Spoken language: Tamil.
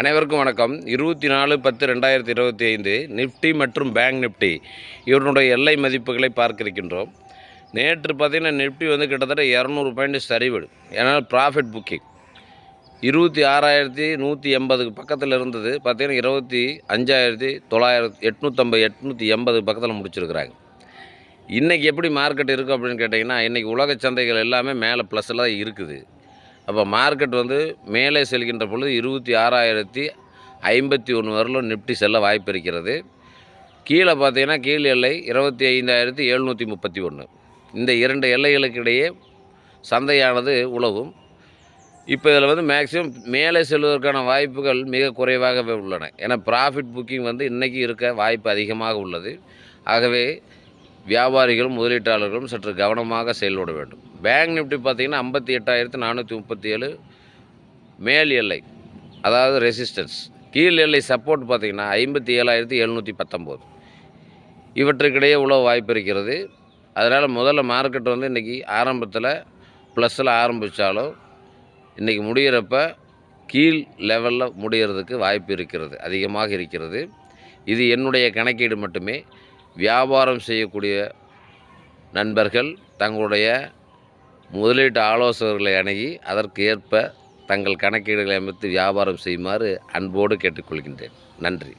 அனைவருக்கும் வணக்கம். 24/10/2025 நிஃப்டி மற்றும் பேங்க் நிஃப்டி இவர்களுடைய எல்லை மதிப்புகளை பார்க்க இருக்கின்றோம். நேற்று பார்த்திங்கன்னா நிஃப்டி கிட்டத்தட்ட 200 பாயிண்ட் சரிவு. ஏன்னால் ப்ராஃபிட் புக்கிங் 26,180 பக்கத்தில் இருந்தது. பார்த்திங்கன்னா 25,900 பக்கத்தில் முடிச்சிருக்கிறாங்க. இன்றைக்கி எப்படி மார்க்கெட் இருக்குது அப்படின்னு கேட்டிங்கன்னா, இன்றைக்கி உலக சந்தைகள் எல்லாமே மேலே ப்ளஸில் தான் இருக்குது. அப்போ மார்க்கெட் மேலே செல்கின்ற பொழுது 26,051 வரலும் நிஃப்டி செல்ல வாய்ப்பு இருக்கிறது. கீழே பார்த்தீங்கன்னா கீழ் எல்லை 25,731. இந்த இரண்டு எல்லைகளுக்கு இடையே சந்தையானது உலவும். இப்போ இதில் மேக்ஸிமம் மேலே செல்வதற்கான வாய்ப்புகள் மிக குறைவாகவே உள்ளன. ஏன்னா ப்ராஃபிட் புக்கிங் இன்றைக்கி இருக்க வாய்ப்பு அதிகமாக உள்ளது. ஆகவே வியாபாரிகளும் முதலீட்டாளர்களும் சற்று கவனமாக செயல்பட வேண்டும். பேங்க் நிஃப்டி பார்த்திங்கன்னா 58,437 மேல் எல்லை, அதாவது ரெசிஸ்டன்ஸ். கீழ் எல்லை சப்போர்ட் பார்த்திங்கன்னா 57,719. இவற்றுக்கிடையே உழவு வாய்ப்பு இருக்கிறது. அதனால் முதல்ல மார்க்கெட் இன்றைக்கி ஆரம்பத்தில் ப்ளஸில் ஆரம்பித்தாலும் இன்றைக்கி முடிகிறப்ப கீழ் லெவலில் முடிகிறதுக்கு வாய்ப்பு இருக்கிறது, அதிகமாக இருக்கிறது. இது என்னுடைய கணக்கீடு மட்டுமே. வியாபாரம் செய்யக்கூடிய நண்பர்கள் தங்களுடைய முதலீட்டு ஆலோசகர்களை அணுகி அதற்கு ஏற்ப தங்கள் கணக்கீடுகளை அமைத்து வியாபாரம் செய்யுமாறு அன்போடு கேட்டுக்கொள்கின்றேன். நன்றி.